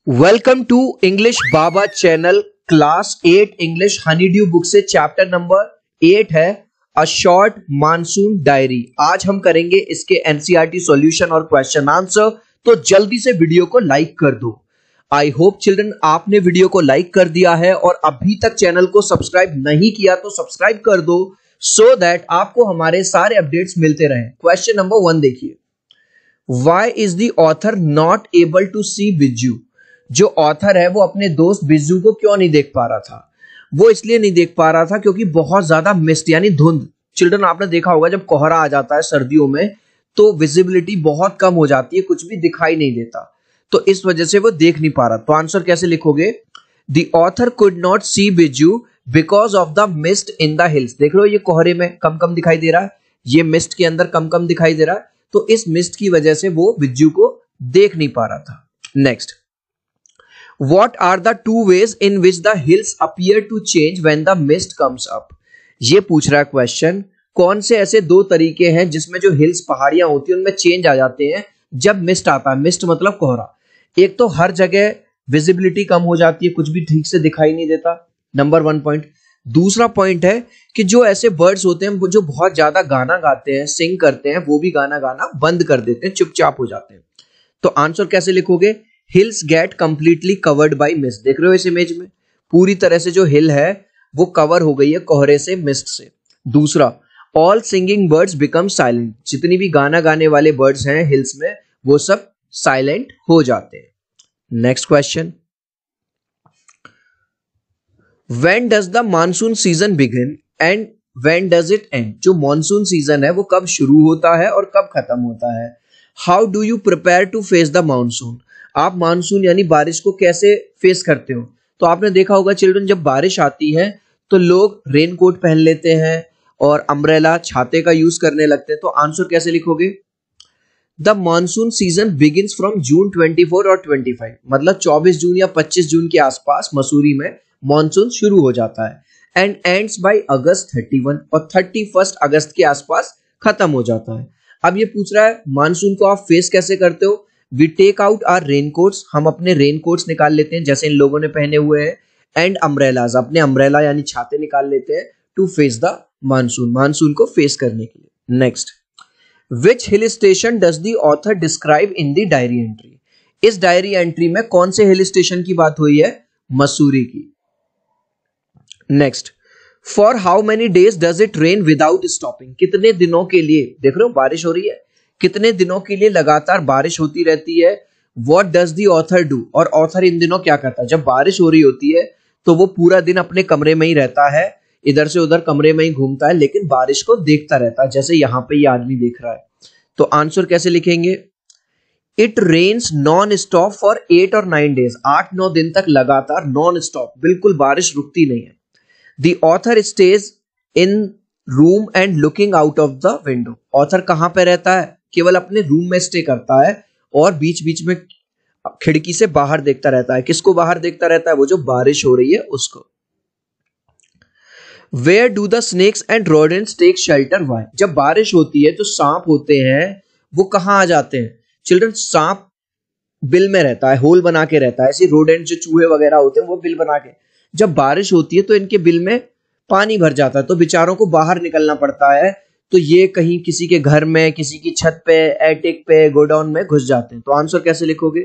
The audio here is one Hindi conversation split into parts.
Welcome to English Baba channel class 8 English honeydew book से चैप्टर नंबर 8 है अ शॉर्ट मानसून डायरी। आज हम करेंगे इसके एनसीईआरटी सॉल्यूशन और क्वेश्चन आंसर। तो जल्दी से वीडियो को लाइक कर दो। आई होप चिल्ड्रन आपने वीडियो को लाइक कर दिया है और अभी तक चैनल को सब्सक्राइब नहीं किया तो सब्सक्राइब कर दो सो दैट आपको हमारे सारे अपडेट्स मिलते रहें। क्वेश्चन नंबर 1 देखिए, why is the author not able to see Bijju? जो ऑथर है वो अपने दोस्त बिज्जू को क्यों नहीं देख पा रहा था? वो इसलिए नहीं देख पा रहा था क्योंकि बहुत ज्यादा मिस्ट यानी धुंध। चिल्ड्रन आपने देखा होगा जब कोहरा आ जाता है सर्दियों में तो विजिबिलिटी बहुत कम हो जाती है, कुछ भी दिखाई नहीं देता, तो इस वजह से वो देख नहीं पा रहा। तो आंसर कैसे लिखोगे? The author could not C Biju because of the mist in the hills. देख रहे हो ये कोहरे में कम कम दिखाई दे रहा है, ये मिस्ट के अंदर कम कम दिखाई दे रहा है, तो इस मिस्ट की वजह से वो बिज्जू को देख नहीं पा रहा था। Next, What are the two ways in which the hills appear to change when the mist comes up? ये पूछ रहा है क्वेश्चन, कौन से ऐसे दो तरीके हैं जिसमें जो हिल्स पहाड़ियां होती हैं उनमें चेंज आ जाते हैं जब मिस्ट आता है। मिस्ट मतलब कोहरा। एक तो हर जगह विजिबिलिटी कम हो जाती है, कुछ भी ठीक से दिखाई नहीं देता, नंबर 1 पॉइंट। दूसरा पॉइंट है कि जो ऐसे बर्ड्स होते हैं जो बहुत ज्यादा गाना गाते हैं, सिंग करते हैं, वो भी गाना गाना बंद कर देते हैं, चुपचाप हो जाते हैं। तो आंसर कैसे लिखोगे? Hills get completely covered by mist. देख रहे हो इस इमेज में पूरी तरह से जो हिल है वो कवर हो गई है कोहरे से, मिस्ट से। दूसरा, all singing birds become silent. जितनी भी गाना गाने वाले बर्ड्स हैं हिल्स में वो सब साइलेंट हो जाते हैं। Next question, when does the monsoon season begin and when does it and? जो मानसून सीजन है वो कब शुरू होता है और कब खत्म होता है? How do you prepare to face the monsoon? आप मानसून यानी बारिश को कैसे फेस करते हो? तो आपने देखा होगा चिल्ड्रन, जब बारिश आती है तो लोग रेन कोट पहन लेते हैं और अम्ब्रेला छाते का यूज करने लगते हैं। तो आंसर कैसे लिखोगे? The monsoon season begins from June 24 और 25, मतलब 24 जून या 25 जून के आसपास मसूरी में मानसून शुरू हो जाता है एंड एंड्स बाय अगस्त 31 और 31 अगस्त के आसपास खत्म हो जाता है। अब ये पूछ रहा है मानसून को आप फेस कैसे करते हो? We take out our raincoats, हम अपने रेनकोट्स निकाल लेते हैं जैसे इन लोगों ने पहने हुए हैं, एंड अम्ब्रेलाज, अपने अम्ब्रेला यानी छाते निकाल लेते हैं to face the monsoon, monsoon को फेस करने के लिए। Next, which hill station does the author describe in the diary entry? इस डायरी एंट्री में कौन से हिल स्टेशन की बात हुई है? मसूरी की। Next, for how many days does it rain without stopping? कितने दिनों के लिए, देख रहे हो बारिश हो रही है, कितने दिनों के लिए लगातार बारिश होती रहती है? What does the author do? और ऑथर इन दिनों क्या करता है? जब बारिश हो रही होती है तो वो पूरा दिन अपने कमरे में ही रहता है, इधर से उधर कमरे में ही घूमता है, लेकिन बारिश को देखता रहता है, जैसे यहां पे ये आदमी देख रहा है। तो आंसर कैसे लिखेंगे? It rains non stop for 8 और 9 डेज। 8-9 दिन तक लगातार नॉन स्टॉप, बिल्कुल बारिश रुकती नहीं है। The author stage in room and looking out of the window. Author कहां पे रहता है? केवल अपने रूम में स्टे करता है और बीच बीच में खिड़की से बाहर देखता रहता है। किसको बाहर देखता रहता है? वो जो बारिश हो रही है उसको। Where do the snakes and rodents take shelter? Why? जब बारिश होती है तो सांप होते हैं वो कहां आ जाते हैं? चिल्ड्रन, सांप बिल में रहता है, होल बना के रहता है। ऐसे रोडेंट जो चूहे वगैरह होते हैं वो बिल बना के, जब बारिश होती है तो इनके बिल में पानी भर जाता है तो बेचारों को बाहर निकलना पड़ता है, तो ये कहीं किसी के घर में, किसी की छत पे, एटिक पे, गोडाउन में घुस जाते हैं। तो आंसर कैसे लिखोगे?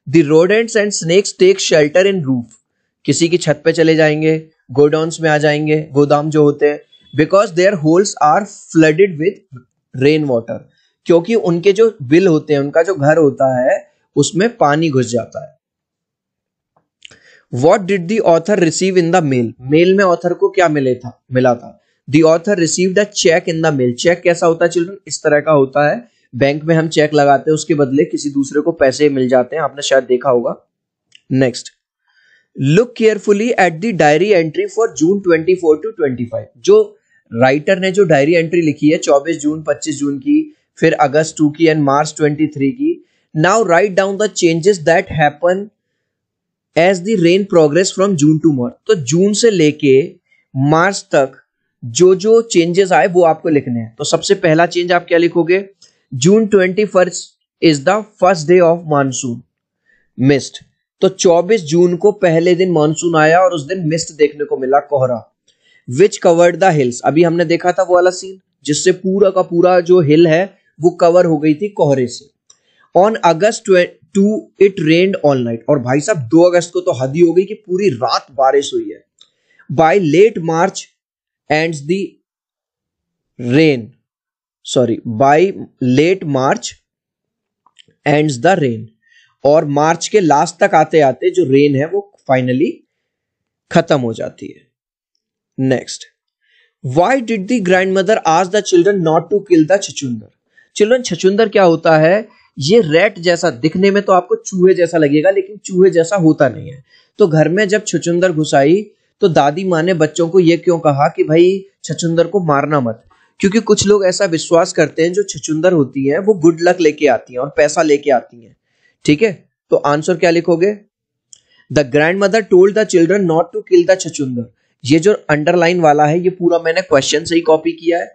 The rodents and snakes take shelter in roof. किसी की छत पे चले जाएंगे, गोडाउन्स में आ जाएंगे, गोदाम जो होते हैं, because their holes are flooded with rain water, क्योंकि उनके जो बिल होते हैं, उनका जो घर होता है उसमें पानी घुस जाता है। What did the author receive in the mail? Mail में ऑथर को क्या मिला था? The author received a check in the mail. Cheque कैसा होता है चिल्ड्रन? इस तरह का होता है, बैंक में हम चेक लगाते हैं, उसके बदले किसी दूसरे को पैसे मिल जाते हैं, आपने शायद देखा होगा। Next, look carefully at the diary entry for June 24 to 25। जो राइटर ने जो डायरी एंट्री लिखी है 24 जून, 25 जून की, फिर अगस्त 2 की एंड मार्च 23 की। Now write down the changes that happen as the rain progress from June to March. तो जून से लेके मार्च तक जो जो चेंजेस आए वो आपको लिखने हैं। तो सबसे पहला चेंज आप क्या लिखोगे? जून 21 is the first day of monsoon mist. तो 24 जून को पहले दिन मानसून आया और उस दिन मिस्ट देखने को मिला, कोहरा। विच कवर्ड द हिल्स, अभी हमने देखा था वो वाला सीन जिससे पूरा का पूरा जो हिल है वो कवर हो गई थी कोहरे से। On August 2 it rained all night, और भाई साहब 2 अगस्त को तो हद ही हो गई कि पूरी रात बारिश हुई है। By late March ends the rain, by late March ends the rain, और मार्च के लास्ट तक आते आते जो रेन है वो फाइनली खत्म हो जाती है। Next, why did the grand mother ask the children not to kill the छछूंदर। चिल्ड्रन, छछूंदर क्या होता है? ये रैट जैसा दिखने में तो आपको चूहे जैसा लगेगा, लेकिन चूहे जैसा होता नहीं है। तो घर में जब छछूंदर घुस आई तो दादी माँ ने बच्चों को ये क्यों कहा कि भाई छछूंदर को मारना मत, क्योंकि कुछ लोग ऐसा विश्वास करते हैं जो छछूंदर होती है वो गुड लक लेके आती हैं और पैसा लेके आती हैं। ठीक है, तो आंसर क्या लिखोगे? The grand mother told the children not to kill the छछूंदर। ये जो अंडरलाइन वाला है ये पूरा मैंने क्वेश्चन से ही कॉपी किया है।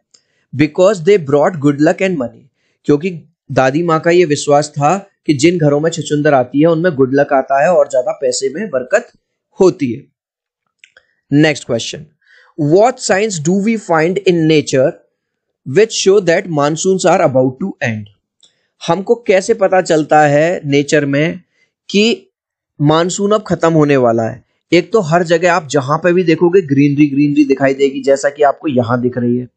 Because they brought good luck and money, क्योंकि दादी माँ का ये विश्वास था कि जिन घरों में छछूंदर आती है उनमें गुड लक आता है और ज्यादा पैसे में बरकत होती है। Next question, what signs do we find in nature which show that monsoons are about to end. हमको कैसे पता चलता है नेचर में कि मानसून अब खत्म होने वाला है? एक तो हर जगह आप जहां पे भी देखोगे ग्रीनरी ग्रीनरी दिखाई देगी, जैसा कि आपको यहां दिख रही है।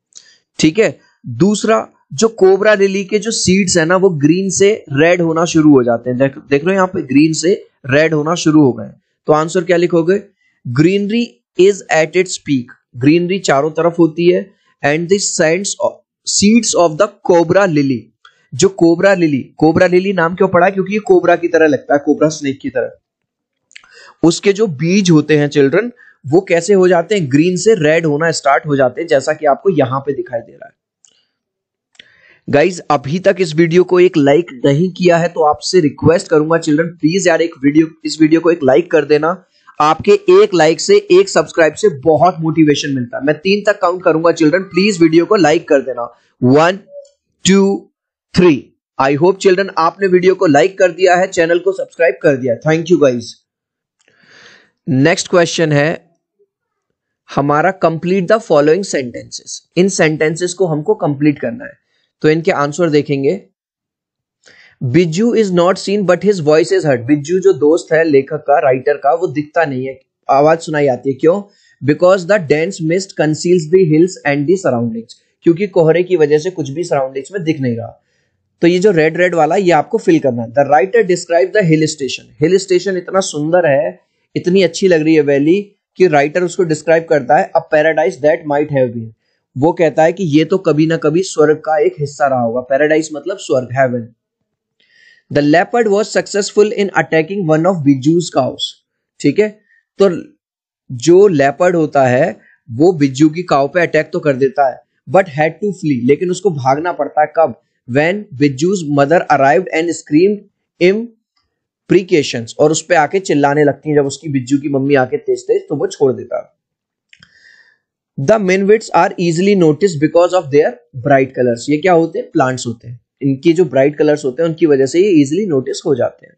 ठीक है, दूसरा, जो कोबरा लिली के जो सीड्स है ना वो ग्रीन से रेड होना शुरू हो जाते हैं। देख रहे हो यहाँ पे ग्रीन से रेड होना शुरू हो गए। तो आंसर क्या लिखोगे? Greenery is at its peak, greenery चारों तरफ होती है। And the seeds of the cobra lily, जो कोबरा लिली नाम क्यों पड़ा? क्योंकि ये कोबरा की तरह लगता है, कोबरा स्नेक की तरह। उसके जो बीज होते हैं चिल्ड्रन, वो कैसे हो जाते हैं? ग्रीन से रेड होना स्टार्ट हो जाते हैं, जैसा कि आपको यहां पे दिखाई दे रहा है। गाइज, अभी तक इस वीडियो को एक लाइक नहीं किया है तो आपसे रिक्वेस्ट करूंगा चिल्ड्रन, प्लीज यार इस वीडियो को एक लाइक कर देना। आपके एक लाइक से, एक सब्सक्राइब से बहुत मोटिवेशन मिलता है। मैं 3 तक काउंट करूंगा चिल्ड्रन, प्लीज वीडियो को लाइक कर देना। 1 2 3। आई होप चिल्ड्रन आपने वीडियो को लाइक कर दिया है, चैनल को सब्सक्राइब कर दिया। Thank you guys. Next question है हमारा, complete the following sentences. In sentences को हमको कंप्लीट करना है, तो इनके आंसर देखेंगे। बिज्जू is not seen but his voice is heard. बिज्जू जो दोस्त है लेखक का, राइटर का, वो दिखता नहीं है, आवाज सुनाई आती है। क्यों? Because the dense mist conceals the hills and the surroundings, क्योंकि कोहरे की वजह से कुछ भी सराउंडिंग्स में दिख नहीं रहा। तो ये जो रेड रेड वाला ये आपको फिल करना है। The writer describe the hill station. Hill station इतना सुंदर है, इतनी अच्छी लग रही है वैली, कि राइटर उसको डिस्क्राइब करता है a paradise that might have been. वो कहता है कि ये तो कभी ना कभी स्वर्ग का एक हिस्सा रहा होगा। पैराडाइज मतलब स्वर्ग, heaven. The leopard was successful in attacking one of Bijju's cows. ठीक है, तो जो लेपर्ड होता है वो बिज्जू की काउ पे अटैक तो कर देता है, बट हैड टू फ्ली, लेकिन उसको भागना पड़ता है। कब? When Bijju's mother arrived and screamed imprecations, और उस पे आके चिल्लाने लगती है जब उसकी बिज्जू की मम्मी आके तेज तेज, तो वो छोड़ देता है। The minivets are easily notice because of their bright colours. ये क्या होते हैं? प्लांट्स होते हैं। इनकी जो ब्राइट कलर्स होते हैं उनकी वजह से ये इजिली नोटिस हो जाते हैं।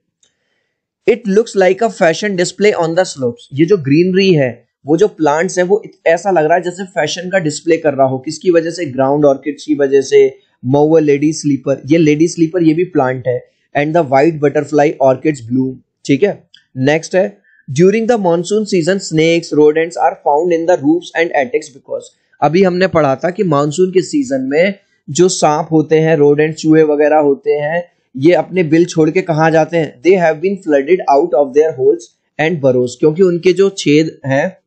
It looks like a fashion display on the slopes. ये जो ग्रीनरी है, वो जो प्लांट्स है, वो ऐसा लग रहा है जैसे फैशन का डिस्प्ले कर रहा हो। किसकी वजह से? ग्राउंड ऑर्किड्स की वजह से। मोवर लेडी स्लीपर, ये लेडी स्लीपर ये भी प्लांट है। And the white butterfly orchids bloom. ठीक है, नेक्स्ट है, during the monsoon season snakes rodents are found in the roofs and attics because. अभी हमने पढ़ा था कि मानसून के सीजन में जो सांप होते हैं, रोडेंट, चूहे वगैरह होते हैं, ये अपने बिल छोड़ के कहाँ जाते हैं? They have been flooded out of their holes and burrows, क्योंकि उनके जो छेद हैं,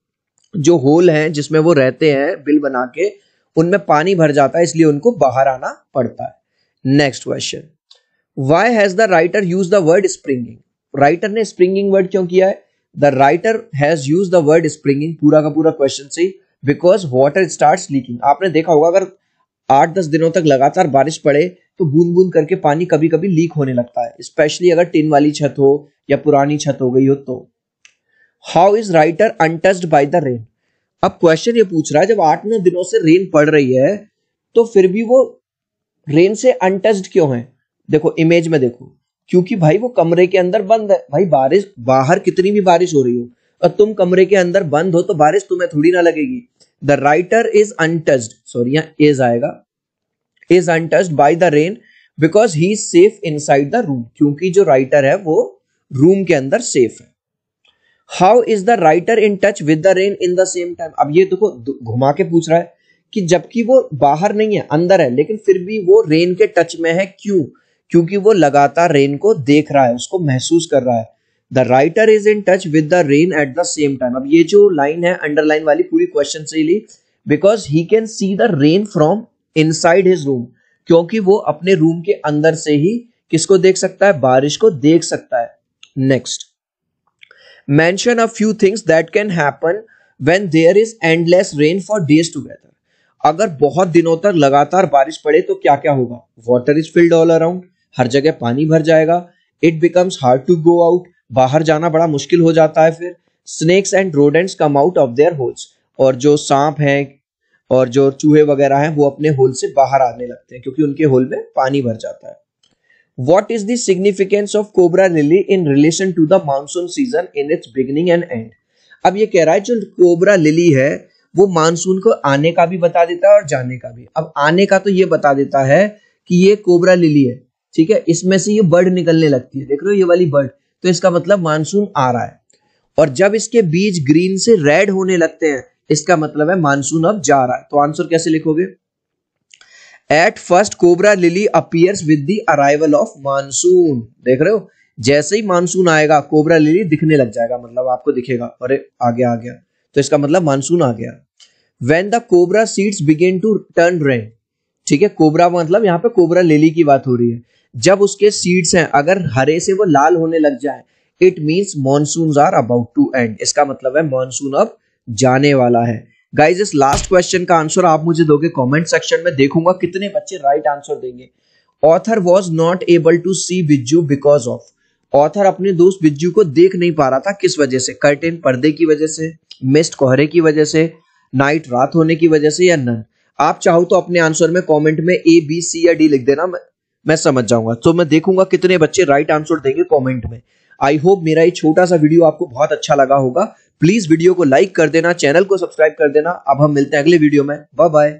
जो होल हैं जिसमें वो रहते हैं बिल बना के, उनमें पानी भर जाता है, इसलिए उनको बाहर आना पड़ता है। Next question, why has the writer use the word springing. Writer ने स्प्रिंगिंग वर्ड क्यों किया है? The writer has use the word springing, पूरा का पूरा क्वेश्चन से, बिकॉज वाटर स्टार्ट्स लीकिंग। आपने देखा होगा अगर 8-10 दिनों तक लगातार बारिश पड़े तो बूंद बूंद करके पानी कभी कभी लीक होने लगता है, स्पेशली अगर टिन वाली छत हो या पुरानी छत हो गई हो तो। How is writer untouched by the rain. अब क्वेश्चन ये पूछ रहा है, जब 8-9 दिनों से रेन पड़ रही है तो फिर भी वो रेन से अनटच्ड क्यों है? देखो इमेज में देखो, क्योंकि भाई वो कमरे के अंदर बंद है। भाई बारिश, बाहर कितनी भी बारिश हो रही हो और तुम कमरे के अंदर बंद हो तो बारिश तुम्हें थोड़ी ना लगेगी। The writer is untouched, sorry यहाँ इज आएगा, is untouched by the rain because he is safe inside the room, क्योंकि जो राइटर है वो रूम के अंदर सेफ है। How is the writer in touch with the rain in the same time. अब ये देखो घुमा के पूछ रहा है कि जबकि वो बाहर नहीं है अंदर है, लेकिन फिर भी वो रेन के टच में है। क्यों? क्योंकि वो लगातार रेन को देख रहा है, उसको महसूस कर रहा है। The writer is in touch with the rain at the same time. अब ये जो लाइन है अंडरलाइन वाली पूरी क्वेश्चन से ही ली, because he can see the rain from inside his room, क्योंकि वो अपने रूम के अंदर से ही किसको देख सकता है? बारिश को देख सकता है। Next, mention a few things that can happen when there is endless rain for days together. अगर बहुत दिनों तक लगातार बारिश पड़े तो क्या क्या होगा? Water is filled all around, हर जगह पानी भर जाएगा। It becomes hard to go out, बाहर जाना बड़ा मुश्किल हो जाता है। फिर snakes and rodents come out of their holes, और जो सांप हैं और जो चूहे वगैरह हैं वो अपने होल से बाहर आने लगते हैं क्योंकि उनके होल में पानी भर जाता है। What is the significance of cobra lily in relation to the monsoon season in its beginning and end? अब ये कह रहा है जो कोबरा लिली है वो मानसून को आने का भी बता देता है और जाने का भी। अब आने का तो ये बता देता है कि ये कोबरा लिली है, ठीक है, इसमें से ये बर्ड निकलने लगती है, देख रहे हो ये वाली बर्ड, तो इसका मतलब मानसून आ रहा है। और जब इसके बीज ग्रीन से रेड होने लगते हैं इसका मतलब है मानसून अब जा रहा है। तो आंसर कैसे लिखोगे? At first cobra lily appears with the arrival of monsoon. देख रहे हो, जैसे ही मानसून आएगा कोबरा लिली दिखने लग जाएगा, मतलब आपको दिखेगा अरे आ गया, तो इसका मतलब मानसून आ गया। When the cobra seeds begin to turn red, ठीक है, कोबरा मतलब यहाँ पे कोबरा लिली की बात हो रही है। जब उसके सीड्स हैं अगर हरे से वो लाल होने लग जाए, it means monsoons are about to end, इसका मतलब है मॉनसून अब जाने वाला है। गाइज इस लास्ट क्वेश्चन का आंसर आप मुझे दोगे कमेंट सेक्शन में, देखूंगा कितने बच्चे राइट आंसर देंगे। Author was not able to see Biju because of, author अपने दोस्त बिज्जू को देख नहीं पा रहा था, किस वजह से? कर्टेन पर्दे की वजह से, मिस्ट कोहरे की वजह से, नाइट रात होने की वजह से, या नन। आप चाहो तो अपने आंसर में कमेंट में ए बी सी या डी लिख देना, मैं समझ जाऊंगा। तो मैं देखूंगा कितने बच्चे राइट आंसर देंगे कमेंट में। आई होप मेरा ये छोटा सा वीडियो आपको बहुत अच्छा लगा होगा। प्लीज वीडियो को लाइक कर देना, चैनल को सब्सक्राइब कर देना। अब हम मिलते हैं अगले वीडियो में, बाय बाय।